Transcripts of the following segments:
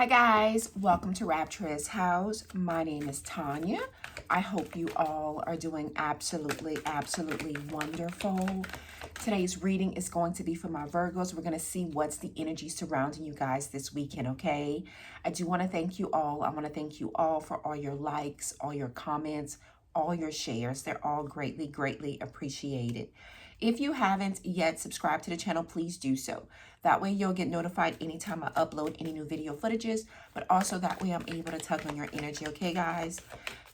Hi guys, welcome to Rapturous House. My name is Tonya. I hope you all are doing absolutely wonderful. Today's reading is going to be for my Virgos. We're going to see what's the energy surrounding you guys this weekend, okay? I do want to thank you all. I want to thank you all for all your likes, all your comments, all your shares. They're all greatly appreciated. If you haven't yet subscribed to the channel, please do so. That way you'll get notified anytime I upload any new video footages, but also that way I'm able to tug on your energy, okay guys?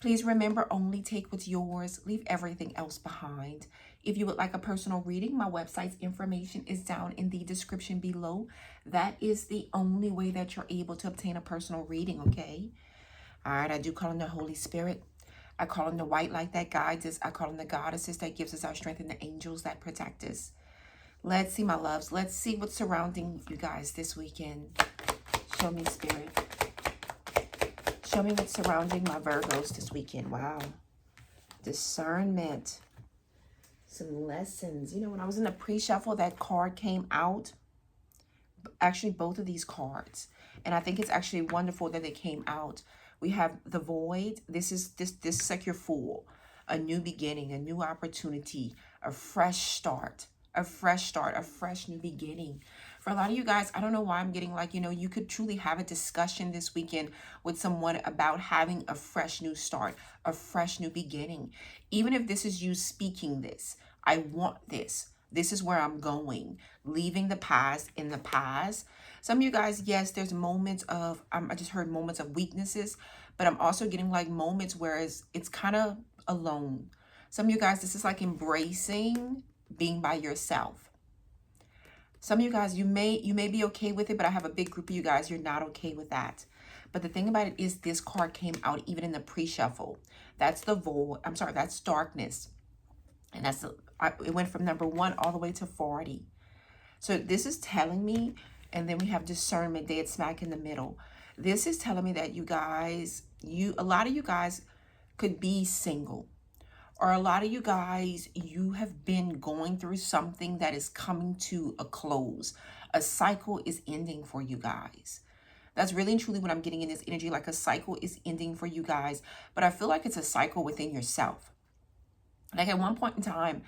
Please remember, only take what's yours, leave everything else behind. If you would like a personal reading, my website's information is down in the description below. That is the only way that you're able to obtain a personal reading, okay? All right, I do call on the Holy Spirit. I call on the white light that guides us. I call on the goddesses that gives us our strength and the angels that protect us. Let's see, my loves. Let's see what's surrounding you guys this weekend. Show me, Spirit. Show me what's surrounding my Virgos this weekend. Wow. Discernment. Some lessons. You know, when I was in the pre-shuffle, that card came out. Actually, both of these cards. And I think it's actually wonderful that they came out. We have the void. This is like your Fool. A new beginning, a new opportunity, a fresh start, a fresh new beginning. For a lot of you guys, I don't know why I'm getting like, you know, you could truly have a discussion this weekend with someone about having a fresh new start, a fresh new beginning. Even if this is you speaking this, I want this. This is where I'm going, leaving the past in the past. Some of you guys, yes, there's moments of, I just heard moments of weaknesses, but I'm also getting like moments where it's kind of alone. Some of you guys, this is like embracing being by yourself. Some of you guys, you may be okay with it, but I have a big group of you guys, you're not okay with that. But the thing about it is this card came out even in the pre-shuffle. That's the void, I'm sorry, that's darkness. And it went from number 1 all the way to 40. So this is telling me, and then we have discernment dead smack in the middle. This is telling me that you guys, a lot of you guys could be single. Or a lot of you guys, you have been going through something that is coming to a close. A cycle is ending for you guys. That's really and truly what I'm getting in this energy, like a cycle is ending for you guys. But I feel like it's a cycle within yourself. Like at one point in time,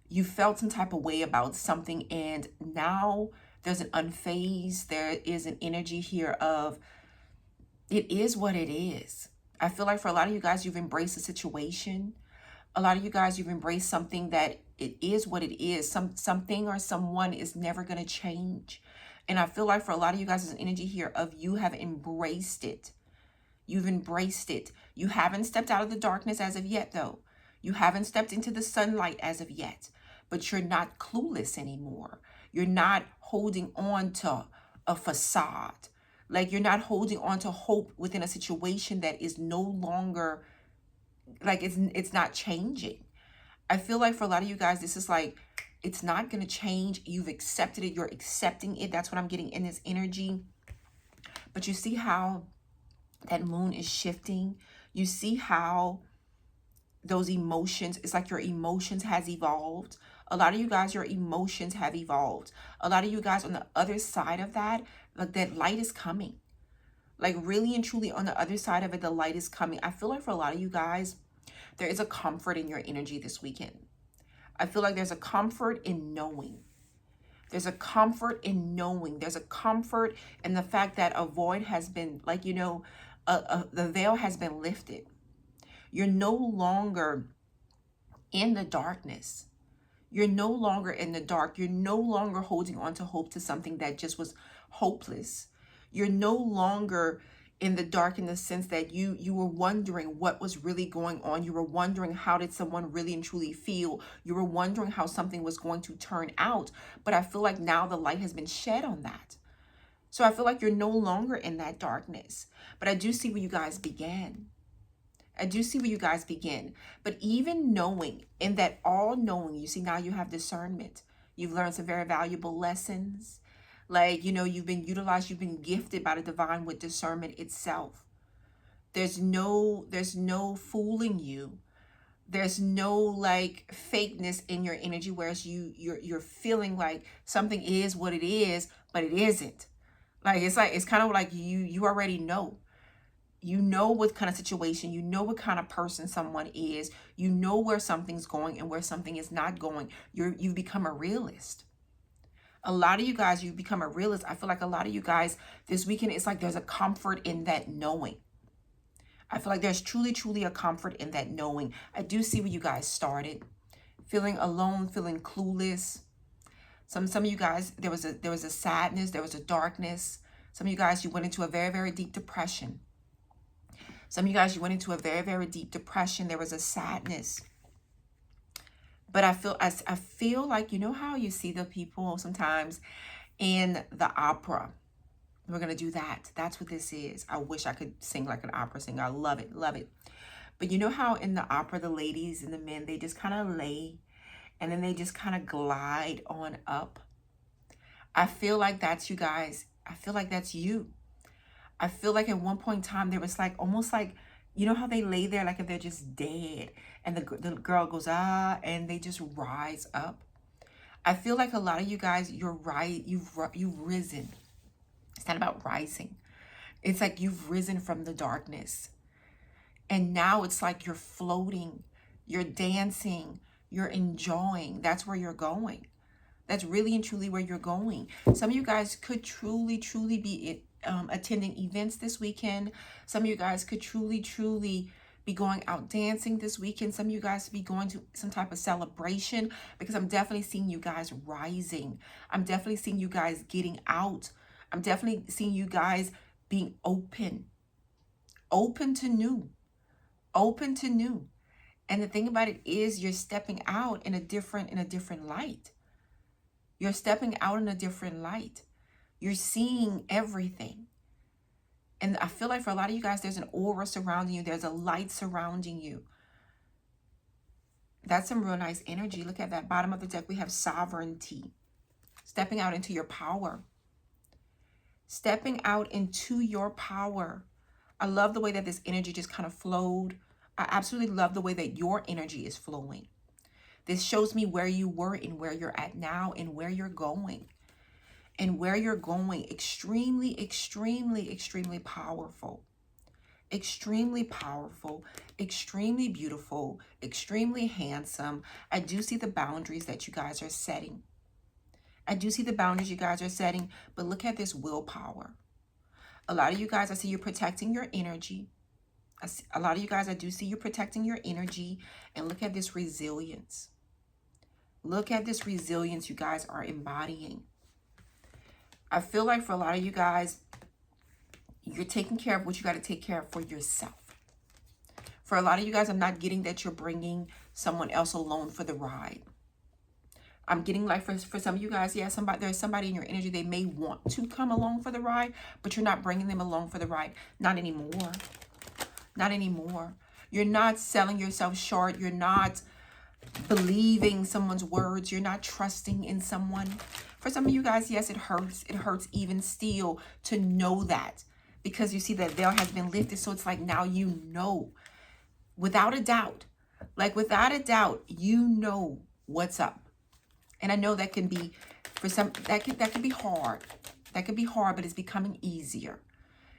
you felt some type of way about something, and now there's an unfazed, there is an energy here of it is what it is. I feel like for a lot of you guys, you've embraced a situation. A lot of you guys, you've embraced something that it is what it is. Something or someone is never going to change. And I feel like for a lot of you guys, there's an energy here of you have embraced it. You've embraced it. You haven't stepped out of the darkness as of yet, though. You haven't stepped into the sunlight as of yet, but you're not clueless anymore. You're not holding on to a facade. Like you're not holding on to hope within a situation that is no longer, like it's not changing. I feel like for a lot of you guys, this is like, it's not going to change. You've accepted it. You're accepting it. That's what I'm getting in this energy. But you see how that moon is shifting. You see how those emotions, it's like your emotions has evolved. A lot of you guys, your emotions have evolved. A lot of you guys on the other side of that, like that light is coming. Like really and truly on the other side of it, the light is coming. I feel like for a lot of you guys, there is a comfort in your energy this weekend. I feel like there's a comfort in knowing. There's a comfort in knowing. There's a comfort in the fact that a void has been, like, you know, the veil has been lifted. You're no longer in the darkness. You're no longer in the dark. You're no longer holding on to hope to something that just was hopeless. You're no longer in the dark in the sense that you were wondering what was really going on. You were wondering how did someone really and truly feel. You were wondering how something was going to turn out. But I feel like now the light has been shed on that. So I feel like you're no longer in that darkness. But I do see where you guys began. I do see where you guys begin. But even knowing, in that all knowing, you see now you have discernment. You've learned some very valuable lessons. Like, you know, you've been utilized, you've been gifted by the divine with discernment itself. There's no fooling you. There's no like fakeness in your energy, whereas you're feeling like something is what it is, but it isn't. Like it's kind of like you already know. You know what kind of situation, you know what kind of person someone is, you know where something's going and where something is not going. You've become a realist. A lot of you guys, you become a realist. I feel like a lot of you guys this weekend, it's like there's a comfort in that knowing. I feel like there's truly a comfort in that knowing. I do see where you guys started. Feeling alone, feeling clueless. Some of you guys, there was a sadness, there was a darkness. Some of you guys, you went into a very deep depression. Some of you guys, you went into a very deep depression. There was a sadness. But I feel like, you know how you see the people sometimes in the opera. We're going to do that. That's what this is. I wish I could sing like an opera singer. I love it. Love it. But you know how in the opera, the ladies and the men, they just kind of lay and then they just kind of glide on up. I feel like that's you guys. I feel like that's you. I feel like at one point in time, there was like, almost like, you know how they lay there like if they're just dead and the girl goes, ah, and they just rise up. I feel like a lot of you guys, you're right. You've risen. It's not about rising. It's like you've risen from the darkness. And now it's like you're floating, you're dancing, you're enjoying. That's where you're going. That's really and truly where you're going. Some of you guys could truly be attending events this weekend. Some of you guys could truly be going out dancing this weekend. Some of you guys be going to some type of celebration, because I'm definitely seeing you guys rising. I'm definitely seeing you guys getting out. I'm definitely seeing you guys being open to new, And the thing about it is you're stepping out in a different light. You're stepping out in a different light. You're seeing everything. And I feel like for a lot of you guys, there's an aura surrounding you. There's a light surrounding you. That's some real nice energy. Look at that bottom of the deck. We have sovereignty. Stepping out into your power. Stepping out into your power. I love the way that this energy just kind of flowed. I absolutely love the way that your energy is flowing. This shows me where you were and where you're at now and where you're going. And where you're going, extremely powerful. Extremely powerful, extremely beautiful, extremely handsome. I do see the boundaries that you guys are setting. But look at this willpower. A lot of you guys, I see you're protecting your energy. A lot of you guys, I do see you protecting your energy. And look at this resilience. Look at this resilience you guys are embodying. I feel like for a lot of you guys, you're taking care of what you got to take care of for yourself. For a lot of you guys, I'm not getting that you're bringing someone else along for the ride. I'm getting like for some of you guys, yeah, there's somebody in your energy, they may want to come along for the ride, but you're not bringing them along for the ride. Not anymore. Not anymore. You're not selling yourself short. You're not believing someone's words. You're not trusting in someone. For some of you guys, yes, it hurts. It hurts even still to know that, because you see that veil has been lifted. So it's like now you know, without a doubt, you know what's up. And I know that can be, for some, that can be hard. That can be hard, but it's becoming easier.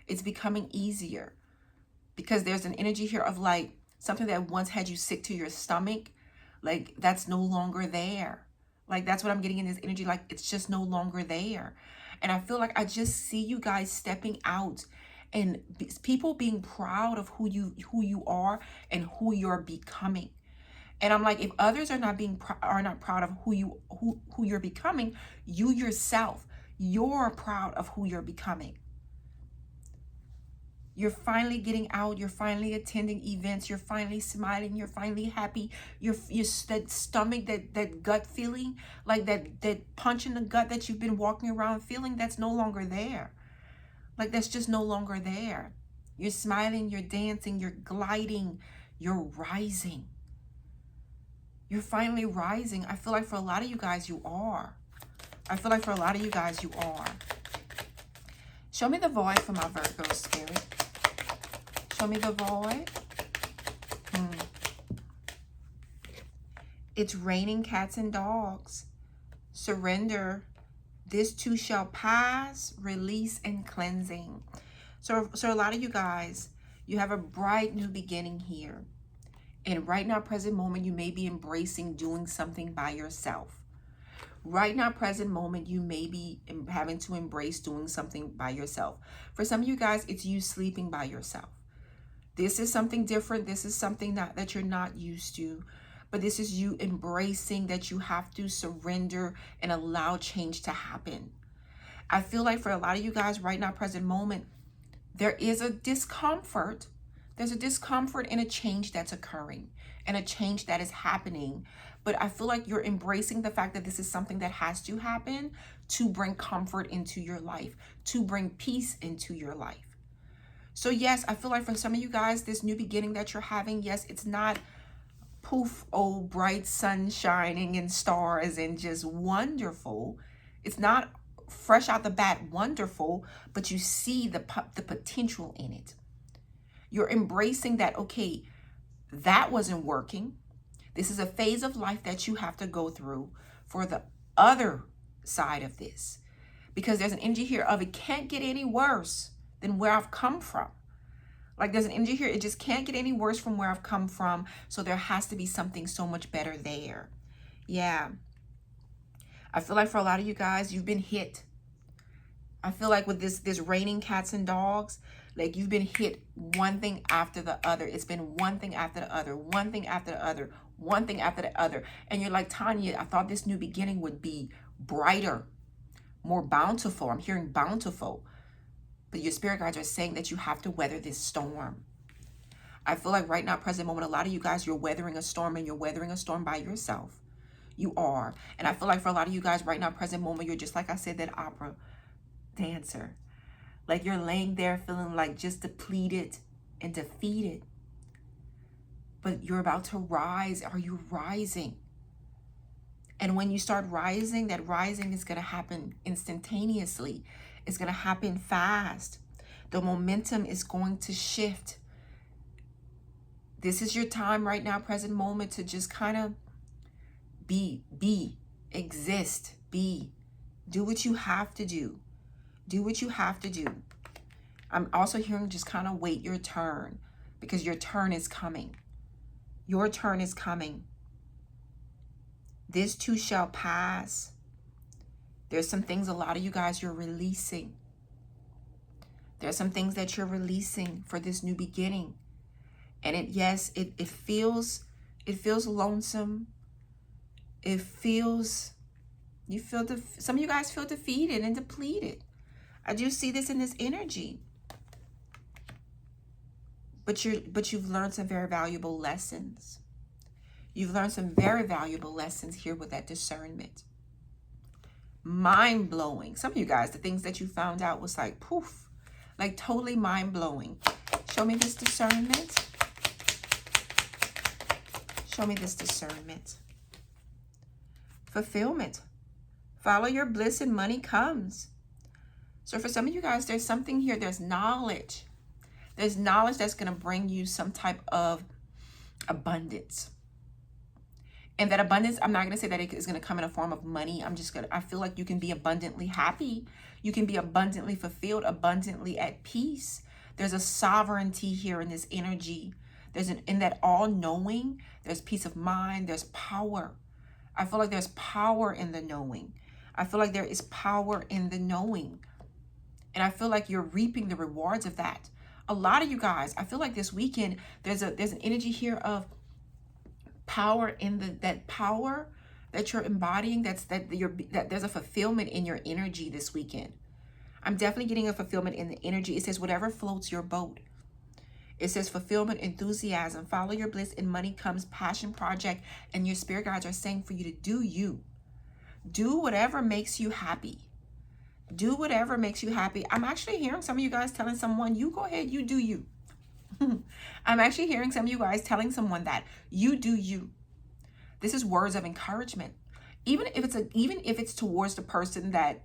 It's becoming easier, because there's an energy here of like something that once had you sick to your stomach, like that's no longer there. Like that's what I'm getting in this energy. Like it's just no longer there. And I feel like I just see you guys stepping out and people being proud of who you are and who you're becoming. And I'm like, if others are not proud of who you're becoming, you yourself, you're proud of who you're becoming. You're finally getting out. You're finally attending events. You're finally smiling. You're finally happy. You're that stomach, that gut feeling, like that punch in the gut that you've been walking around feeling, that's no longer there. Like that's just no longer there. You're smiling. You're dancing. You're gliding. You're rising. You're finally rising. I feel like for a lot of you guys, you are. Show me the void for my Virgo spirit. Show me the void. It's raining cats and dogs. Surrender. This too shall pass, release and cleansing. So a lot of you guys, you have a bright new beginning here. And right now, present moment, you may be embracing doing something by yourself. Right now, present moment, you may be having to embrace doing something by yourself. For some of you guys, it's you sleeping by yourself. This is something different. This is something that you're not used to. But this is you embracing that you have to surrender and allow change to happen. I feel like for a lot of you guys right now, present moment, there is a discomfort. There's a discomfort in a change that's occurring and a change that is happening. But I feel like you're embracing the fact that this is something that has to happen to bring comfort into your life, to bring peace into your life. So yes, I feel like for some of you guys, this new beginning that you're having, yes, it's not poof, oh, bright sun shining and stars and just wonderful. It's not fresh out the bat wonderful, but you see the potential in it. You're embracing that, okay, that wasn't working. This is a phase of life that you have to go through for the other side of this. Because there's an energy here of it can't get any worse than where I've come from. Like there's an energy here, it just can't get any worse from where I've come from. So there has to be something so much better there. Yeah. I feel like for a lot of you guys, you've been hit. I feel like with this raining cats and dogs, like you've been hit one thing after the other. It's been one thing after the other, one thing after the other, one thing after the other. And you're like, Tonya, I thought this new beginning would be brighter, more bountiful. I'm hearing bountiful. But your spirit guides are saying that you have to weather this storm. I feel like right now, present moment, a lot of you guys, you're weathering a storm and you're weathering a storm by yourself. You are. And I feel like for a lot of you guys right now, present moment, you're just like I said, that opera dancer. Like you're laying there feeling like just depleted and defeated. But you're about to rise. Are you rising? And when you start rising, that rising is going to happen instantaneously. It's going to happen fast. The momentum is going to shift. This is your time right now, present moment, to just kind of be, exist, be. Do what you have to do. Do what you have to do. I'm also hearing just kind of wait your turn, because your turn is coming. Your turn is coming. This too shall pass. There's some things a lot of you guys you're releasing. There's some things that you're releasing for this new beginning. And it feels lonesome. It feels, some of you guys feel defeated and depleted. I do see this in this energy. But you've learned some very valuable lessons. You've learned some very valuable lessons here with that discernment. Mind-blowing. Some of you guys, the things that you found out was like poof, like totally mind-blowing. Show me this discernment. Show me this discernment. Fulfillment. Follow your bliss and money comes. So for some of you guys, there's something here. There's knowledge. There's knowledge that's going to bring you some type of abundance. And that abundance, I'm not going to say that it is going to come in a form of money. I feel like you can be abundantly happy. You can be abundantly fulfilled, abundantly at peace. There's a sovereignty here in this energy. In that all-knowing, there's peace of mind, there's power. I feel like there's power in the knowing. I feel like there is power in the knowing. And I feel like you're reaping the rewards of that. A lot of you guys, I feel like this weekend, there's an energy here of power in that power that you're embodying. That there's a fulfillment in your energy this weekend. I'm definitely getting a fulfillment in the energy. It says whatever floats your boat. It says fulfillment, enthusiasm, follow your bliss, and money comes, passion project. And your spirit guides are saying for you to do you. Do whatever makes you happy. Do whatever makes you happy. I'm actually hearing some of you guys telling someone, you go ahead, you do you. I'm actually hearing some of you guys telling someone that you do you. This is words of encouragement. Even if it's towards the person that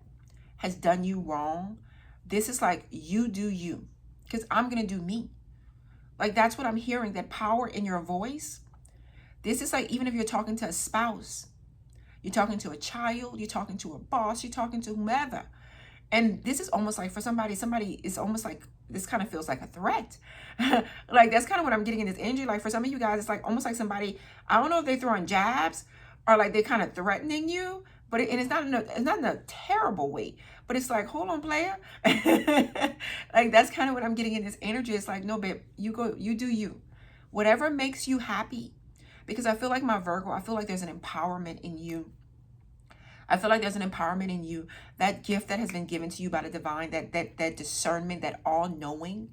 has done you wrong, this is like, you do you, because I'm going to do me. Like, that's what I'm hearing, that power in your voice. This is like, even if you're talking to a spouse, You're talking to a child. You're talking to a boss. You're talking to whomever. And this is almost like for somebody is almost like, this kind of feels like a threat. Like that's kind of what I'm getting in this energy. Like for some of you guys, it's like almost like somebody, I don't know if they're throwing jabs or like they're kind of threatening you, but and it's not in a terrible way, but it's like, hold on, player. Like that's kind of what I'm getting in this energy. It's like, no, babe, you go, you do you. Whatever makes you happy. Because I feel like my Virgo, I feel like there's an empowerment in you. I feel like there's an empowerment in you. That gift that has been given to you by the divine, that discernment, that all-knowing.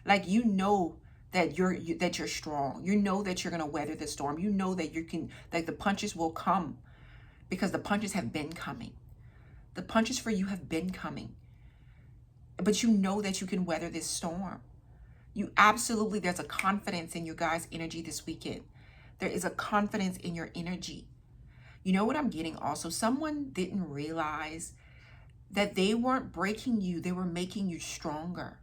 Like you know that you're strong. You know that you're gonna weather the storm. You know that you can, like the punches will come, because the punches have been coming. The punches for you have been coming. But you know that you can weather this storm. You absolutely, there's a confidence in your guys' energy this weekend. There is a confidence in your energy. You know what I'm getting also? Someone didn't realize that they weren't breaking you. They were making you stronger.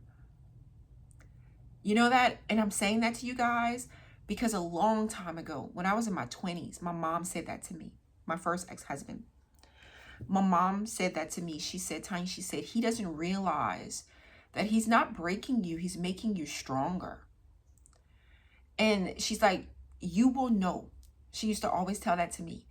You know that? And I'm saying that to you guys because a long time ago, when I was in my 20s, my mom said that to me. My first ex-husband. My mom said that to me. She said, Tanya, she said, he doesn't realize that he's not breaking you. He's making you stronger. And she's like, you will know. She used to always tell that to me.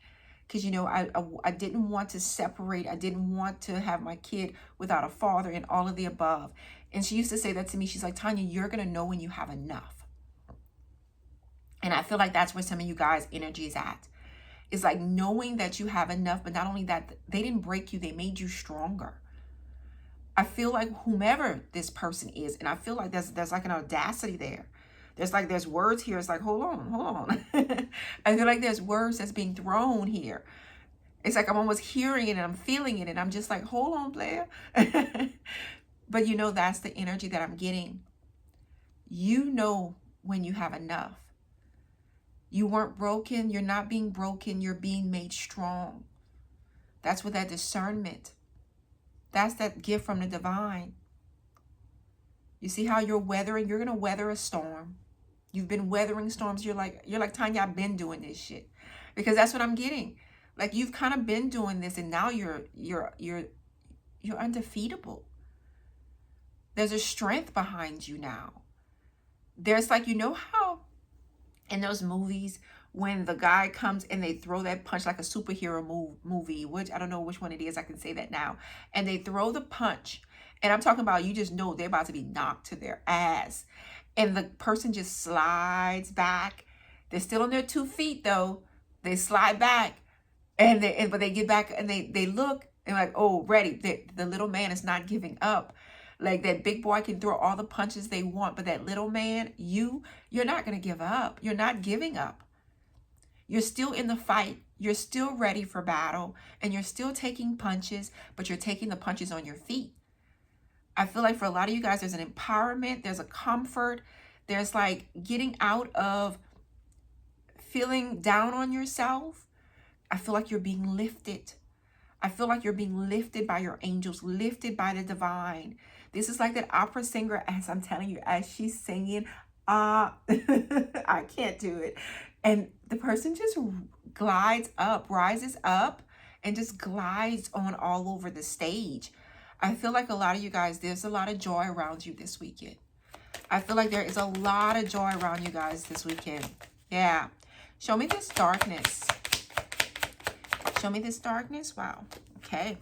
Because, you know, I didn't want to separate. I didn't want to have my kid without a father and all of the above. And she used to say that to me. She's like, Tanya, you're going to know when you have enough. And I feel like that's where some of you guys' energy is at. It's like knowing that you have enough, but not only that, they didn't break you. They made you stronger. I feel like whomever this person is, and I feel like there's like an audacity there. There's words here. It's like, hold on. I feel like there's words that's being thrown here. It's like I'm almost hearing it and I'm feeling it. And I'm just like, hold on, player. But you know, that's the energy that I'm getting. You know when you have enough. You weren't broken. You're not being broken. You're being made strong. That's what that discernment. That's that gift from the divine. You see how you're weathering? You're going to weather a storm. You've been weathering storms. You're like, Tanya, I've been doing this shit. Because that's what I'm getting. Like you've kind of been doing this and now you're undefeatable. There's a strength behind you now. There's like, you know how in those movies when the guy comes and they throw that punch like a superhero movie, which I don't know which one it is. I can say that now. And they throw the punch. And I'm talking about, you just know they're about to be knocked to their ass. And the person just slides back. They're still on their 2 feet though. They slide back. But they get back and they look and like, oh, ready. The little man is not giving up. Like that big boy can throw all the punches they want. But that little man, you're not going to give up. You're not giving up. You're still in the fight. You're still ready for battle. And you're still taking punches. But you're taking the punches on your feet. I feel like for a lot of you guys, there's an empowerment, there's a comfort, there's like getting out of feeling down on yourself. I feel like you're being lifted. I feel like you're being lifted by your angels, lifted by the divine. This is like that opera singer, as I'm telling you, as she's singing, I can't do it. And the person just glides up, rises up, and just glides on all over the stage. I feel like a lot of you guys, there's a lot of joy around you this weekend. I feel like there is a lot of joy around you guys this weekend. Yeah. Show me this darkness. Show me this darkness. Wow. Okay.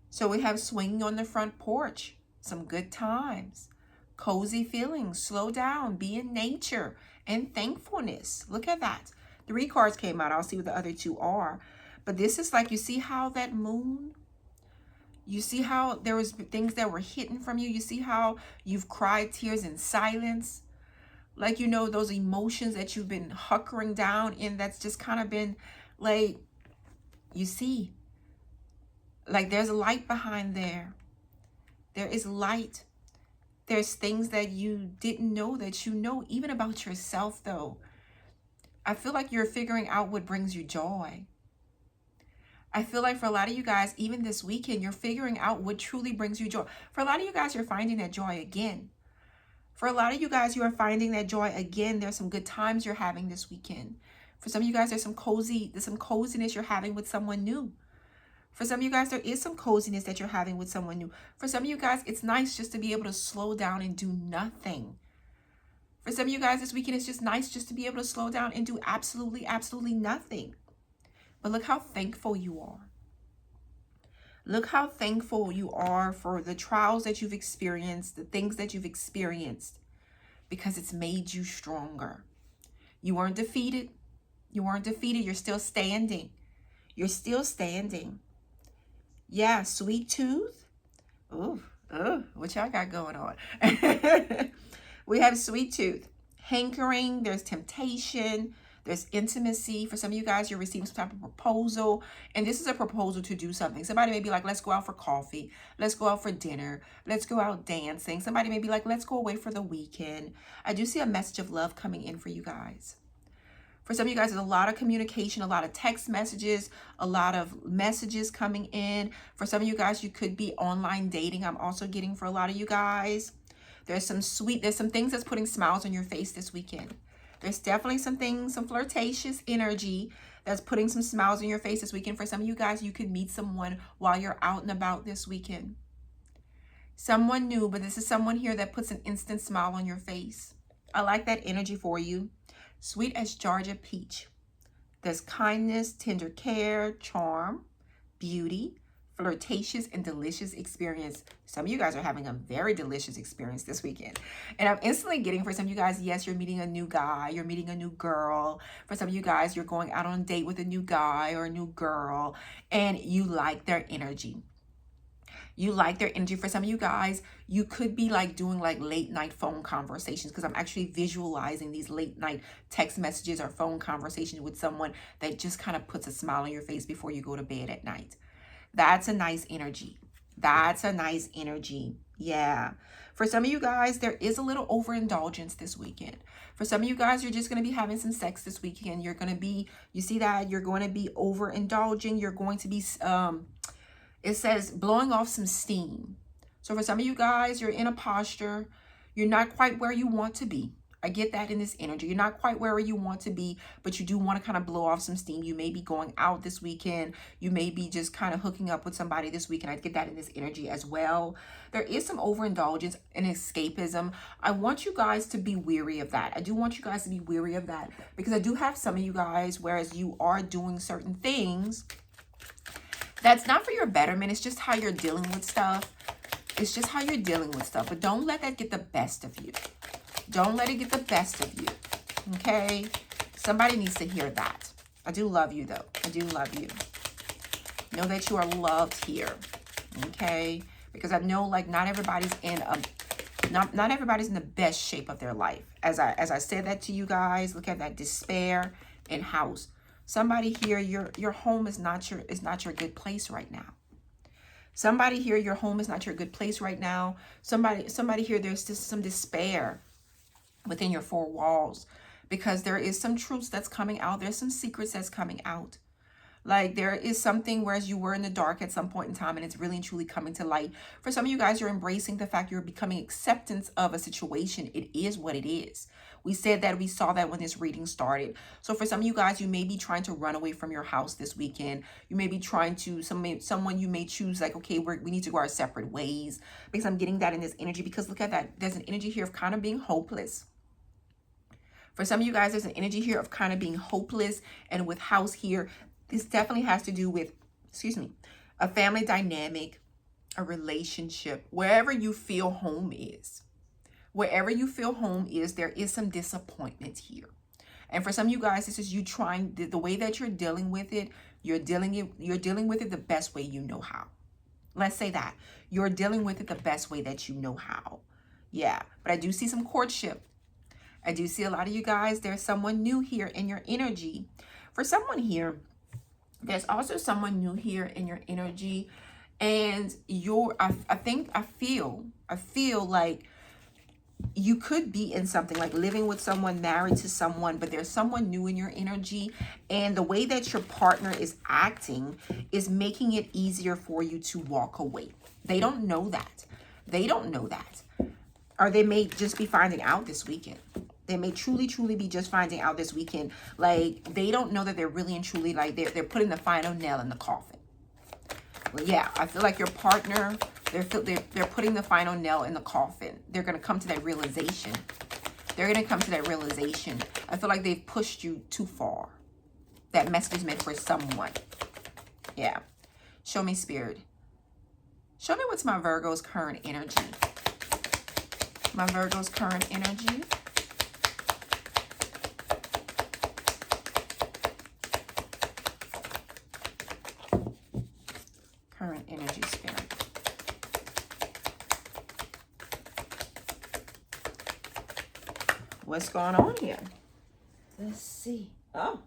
So we have swinging on the front porch. Some good times. Cozy feelings. Slow down. Be in nature. And thankfulness. Look at that. 3 cards came out. I'll see what the other 2 are. But this is like, you see how that moon... You see how there was things that were hidden from you. You see how you've cried tears in silence. Like, you know, those emotions that you've been hunkering down in, that's just kind of been like, you see, like there's a light behind there. There is light. There's things that you didn't know that you know, even about yourself though. I feel like you're figuring out what brings you joy. I feel like for a lot of you guys, even this weekend, you're figuring out what truly brings you joy. For a lot of you guys, you're finding that joy again. For a lot of you guys, you are finding that joy again. There's some good times you're having this weekend. For some of you guys, there's some coziness you're having with someone new. For some of you guys, there is some coziness that you're having with someone new. For some of you guys, it's nice just to be able to slow down and do nothing. For some of you guys, this weekend, it's just nice just to be able to slow down and do absolutely, absolutely nothing. But look how thankful you are. Look how thankful you are for the trials that you've experienced, the things that you've experienced, because it's made you stronger. You weren't defeated. You weren't defeated. You're still standing. You're still standing. Yeah, sweet tooth. Ooh, what y'all got going on? We have sweet tooth. Hankering, there's temptation, there's intimacy. For some of you guys, you're receiving some type of proposal, and this is a proposal to do something. Somebody may be like, let's go out for coffee. Let's go out for dinner. Let's go out dancing. Somebody may be like, let's go away for the weekend. I do see a message of love coming in for you guys. For some of you guys, there's a lot of communication, a lot of text messages, a lot of messages coming in. For some of you guys, you could be online dating. I'm also getting for a lot of you guys. There's some things that's putting smiles on your face this weekend. There's definitely some flirtatious energy that's putting some smiles on your face this weekend. For some of you guys, you could meet someone while you're out and about this weekend. Someone new, but this is someone here that puts an instant smile on your face. I like that energy for you. Sweet as Georgia peach. There's kindness, tender care, charm, beauty, flirtatious and delicious experience. Some of you guys are having a very delicious experience this weekend. And I'm instantly getting for some of you guys, yes, you're meeting a new guy, you're meeting a new girl. For some of you guys, you're going out on a date with a new guy or a new girl, and you like their energy. You like their energy. For some of you guys, you could be like doing like late night phone conversations, because I'm actually visualizing these late night text messages or phone conversations with someone that just kind of puts a smile on your face before you go to bed at night. That's a nice energy. That's a nice energy. Yeah. For some of you guys, there is a little overindulgence this weekend. For some of you guys, you're just going to be having some sex this weekend. You're going to be, you see that? You're going to be overindulging. You're going to be, it says blowing off some steam. So for some of you guys, you're in a posture. You're not quite where you want to be. I get that in this energy. You're not quite where you want to be, but you do want to kind of blow off some steam. You may be going out this weekend. You may be just kind of hooking up with somebody this weekend. I get that in this energy as well. There is some overindulgence and escapism. I want you guys to be weary of that. I do want you guys to be weary of that, because I do have some of you guys, whereas you are doing certain things, that's not for your betterment. It's just how you're dealing with stuff. It's just how you're dealing with stuff. But don't let that get the best of you. Don't let it get the best of you. Okay? Somebody needs to hear that. I do love you, though. I do love you. Know that you are loved here. Okay? Because I know, like, not everybody's in the best shape of their life. As I said that to you guys, look at that despair in house. Somebody here, your home is not your good place right now. Somebody here, your home is not your good place right now. Somebody here, there's just some despair within your four walls, because there is some truths that's coming out. There's some secrets that's coming out. Like, there is something, whereas you were in the dark at some point in time, and it's really and truly coming to light. For some of you guys, you're embracing the fact you're becoming acceptance of a situation. It is what it is. We said that, we saw that when this reading started. So for some of you guys, you may be trying to run away from your house this weekend. You may be trying to, someone you may choose, like, okay, we need to go our separate ways, because I'm getting that in this energy. Because look at that. There's an energy here of kind of being hopeless. For some of you guys, there's an energy here of kind of being hopeless. And with house here, this definitely has to do with, a family dynamic, a relationship, wherever you feel home is. Wherever you feel home is, there is some disappointment here. And for some of you guys, this is you trying, the way that you're dealing with it, you're dealing with it the best way you know how. Let's say that. You're dealing with it the best way that you know how. Yeah, but I do see some courtship. I do see a lot of you guys, there's someone new here in your energy. For someone here, there's also someone new here in your energy, and I feel like you could be in something like living with someone, married to someone, but there's someone new in your energy, and the way that your partner is acting is making it easier for you to walk away. They don't know that. They don't know that. Or they may just be finding out this weekend. They may truly be just finding out this weekend. Like, they don't know that they're really and truly, like, they're putting the final nail in the coffin. Well, yeah, I feel like your partner, they're putting the final nail in the coffin. They're going to come to that realization. They're going to come to that realization. I feel like they've pushed you too far. That message is meant for someone. Yeah. Show me, Spirit. Show me what's my Virgo's current energy. My Virgo's current energy. Current energy, Spirit. What's going on here? Let's see. Oh,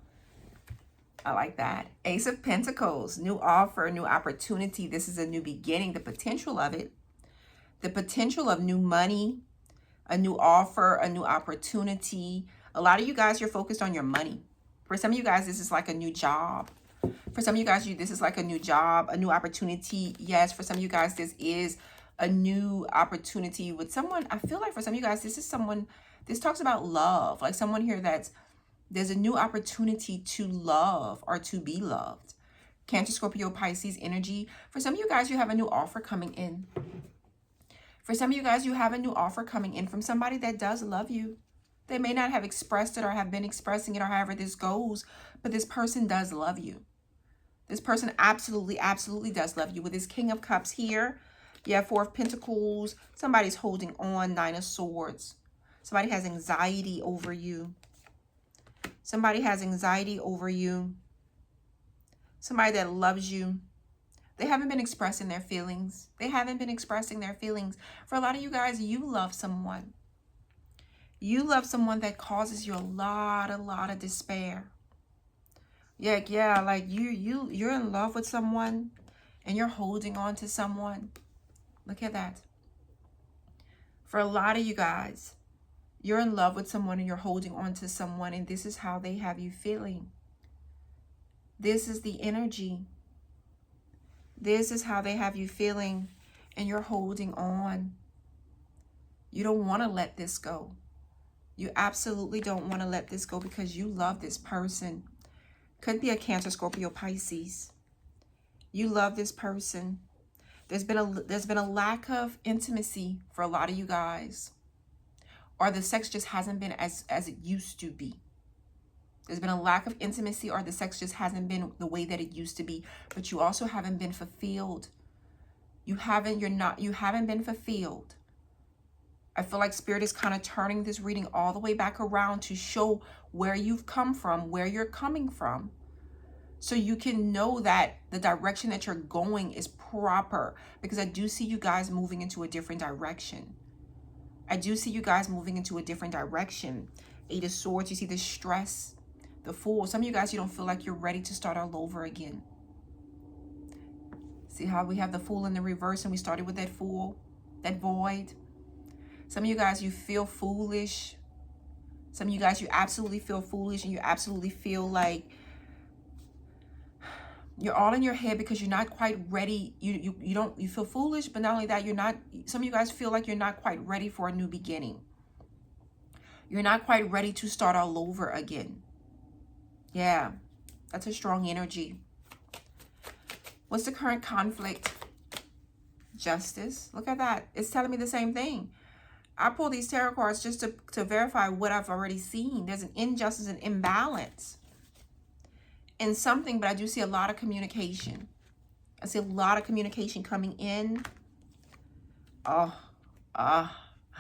I like that. Ace of Pentacles, new offer, new opportunity. This is a new beginning, the potential of it. The potential of new money, a new offer, a new opportunity. A lot of you guys, you're focused on your money. For some of you guys, this is like a new job. For some of you guys, this is like a new job, a new opportunity. Yes, for some of you guys, this is a new opportunity with someone. I feel like for some of you guys, this is someone, this talks about love. Like someone here there's a new opportunity to love or to be loved. Cancer, Scorpio, Pisces energy. For some of you guys, you have a new offer coming in. For some of you guys, you have a new offer coming in from somebody that does love you. They may not have expressed it or have been expressing it or however this goes, but this person does love you. This person absolutely does love you. With this King of Cups here, you have Four of Pentacles. Somebody's holding on, Nine of Swords. Somebody has anxiety over you. Somebody has anxiety over you. Somebody that loves you. They haven't been expressing their feelings. They haven't been expressing their feelings. For a lot of you guys, you love someone. You love someone that causes you a lot of despair. Yeah, like you're in love with someone and you're holding on to someone. Look at that. For a lot of you guys, you're in love with someone and you're holding on to someone, and this is how they have you feeling. This is the energy. This is how they have you feeling, and you're holding on. You don't want to let this go. You absolutely don't want to let this go because you love this person. Could be a Cancer, Scorpio, Pisces. You love this person. There's been a lack of intimacy for a lot of you guys. Or the sex just hasn't been as it used to be. There's been a lack of intimacy, or the sex just hasn't been the way that it used to be. But you also haven't been fulfilled. You haven't been fulfilled. I feel like Spirit is kind of turning this reading all the way back around to show where you've come from, where you're coming from. So you can know that the direction that you're going is proper. Because I do see you guys moving into a different direction. I do see you guys moving into a different direction. Eight of Swords, you see the stress, the Fool. Some of you guys, you don't feel like you're ready to start all over again. See how we have the Fool in the reverse and we started with that Fool, that Void. Some of you guys, you feel foolish. Some of you guys, you absolutely feel foolish and you absolutely feel like you're all in your head because you're not quite ready. You feel foolish, but not only that, some of you guys feel like you're not quite ready for a new beginning. You're not quite ready to start all over again. Yeah, that's a strong energy. What's the current conflict? Justice. Look at that. It's telling me the same thing. I pull these tarot cards just to verify what I've already seen. There's an injustice and imbalance in something, but I do see a lot of communication. I see a lot of communication coming in. With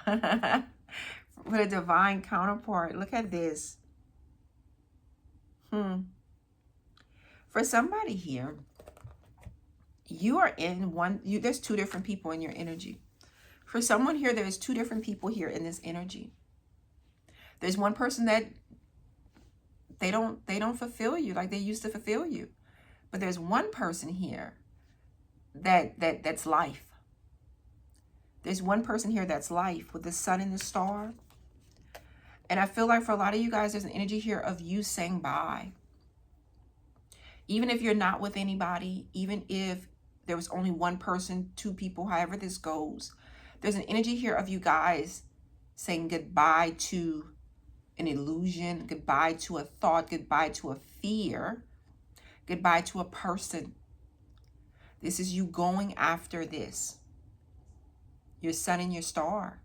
a divine counterpart. Look at this. For somebody here, you are in there's two different people in your energy. For someone here, there's two different people here in this energy. There's one person that they don't fulfill you like they used to fulfill you. But there's one person here that's life. There's one person here that's life with the sun and the star. And I feel like for a lot of you guys, there's an energy here of you saying bye. Even if you're not with anybody, even if there was only one person, two people, however this goes, there's an energy here of you guys saying goodbye to an illusion, goodbye to a thought, goodbye to a fear, goodbye to a person. This is you going after this. Your sun and your star.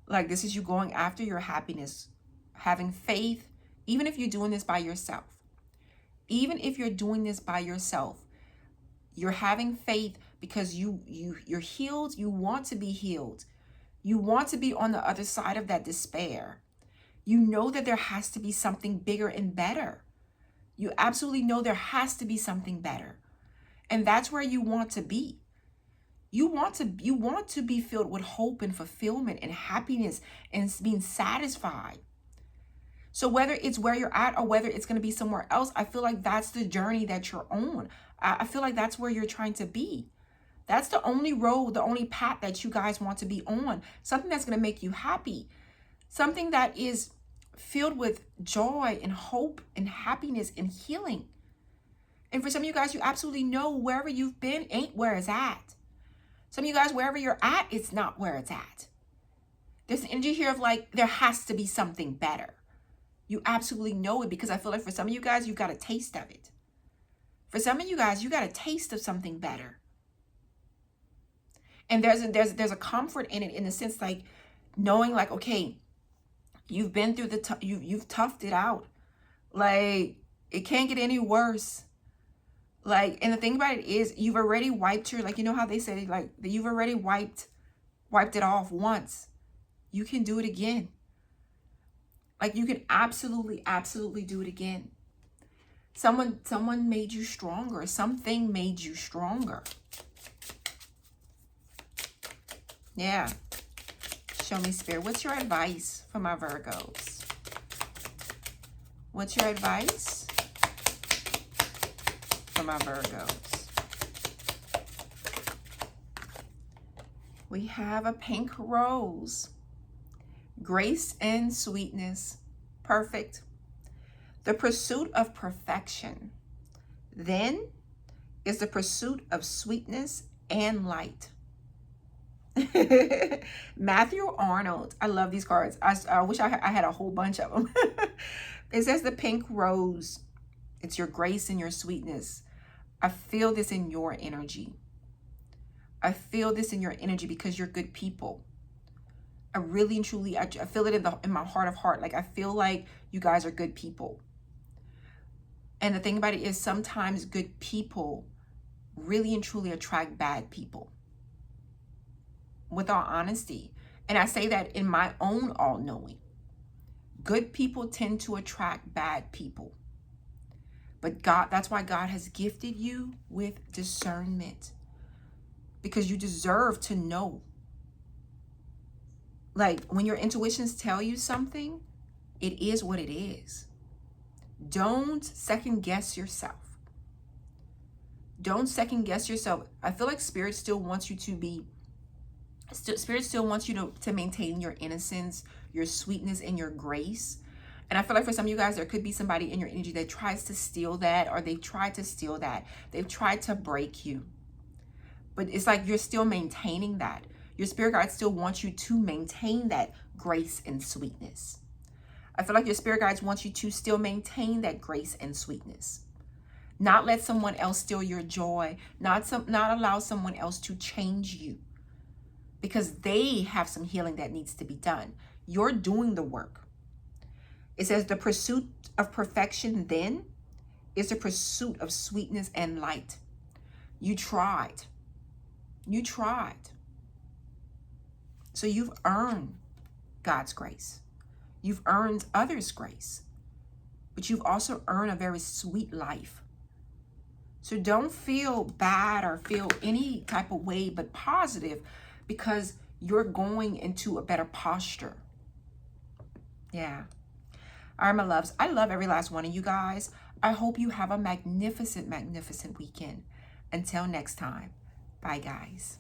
Like, this is you going after your happiness, having faith, even if you're doing this by yourself. Even if you're doing this by yourself, you're having faith because you're healed. You want to be healed. You want to be on the other side of that despair. You know that there has to be something bigger and better. You absolutely know there has to be something better. And that's where you want to be. You want to be filled with hope and fulfillment and happiness and being satisfied. So whether it's where you're at or whether it's going to be somewhere else, I feel like that's the journey that you're on. I feel like that's where you're trying to be. That's the only road, the only path that you guys want to be on. Something that's going to make you happy. Something that is filled with joy and hope and happiness and healing. And for some of you guys, you absolutely know wherever you've been ain't where it's at. Some of you guys, wherever you're at, it's not where it's at. There's an energy here of like, there has to be something better. You absolutely know it, because I feel like for some of you guys, you got a taste of it. For some of you guys, you got a taste of something better. And there's a comfort in it, in the sense like knowing like, okay, you've been through you've toughed it out. Like, it can't get any worse. Like, and the thing about it is, you've already wiped your, like, you know how they say, like, you've already wiped it off once. You can do it again. Like, you can absolutely do it again. Someone made you stronger. Something made you stronger. Yeah. Show me, Spirit. What's your advice for my Virgos? What's your advice for my Virgos? We have a pink rose. Grace and sweetness. Perfect. The pursuit of perfection. Then is the pursuit of sweetness and light. Matthew Arnold. I love these cards. I wish I had a whole bunch of them. It says the pink rose. It's your grace and your sweetness. I feel this in your energy. I feel this in your energy because you're good people. I really and truly, I feel it in my heart of heart. Like, I feel like you guys are good people. And the thing about it is, sometimes good people really and truly attract bad people. With all honesty. And I say that in my own all-knowing. Good people tend to attract bad people. But God, that's why God has gifted you with discernment. Because you deserve to know. Like, when your intuitions tell you something, it is what it is. Don't second guess yourself. Don't second guess yourself. I feel like Spirit still wants you to be, Spirit still wants you to maintain your innocence, your sweetness, and your grace. And I feel like for some of you guys, there could be somebody in your energy that tries to steal that, or they've tried to steal that. They've tried to break you. But it's like you're still maintaining that. Your spirit guide still wants you to maintain that grace and sweetness. I feel like your spirit guides want you to still maintain that grace and sweetness. Not let someone else steal your joy. Not allow someone else to change you. Because they have some healing that needs to be done. You're doing the work. It says the pursuit of perfection then is the pursuit of sweetness and light. You tried. You tried. So you've earned God's grace. You've earned others' grace. But you've also earned a very sweet life. So don't feel bad or feel any type of way but positive, because you're going into a better posture. Yeah. All right, my loves. I love every last one of you guys. I hope you have a magnificent, magnificent weekend. Until next time. Bye, guys.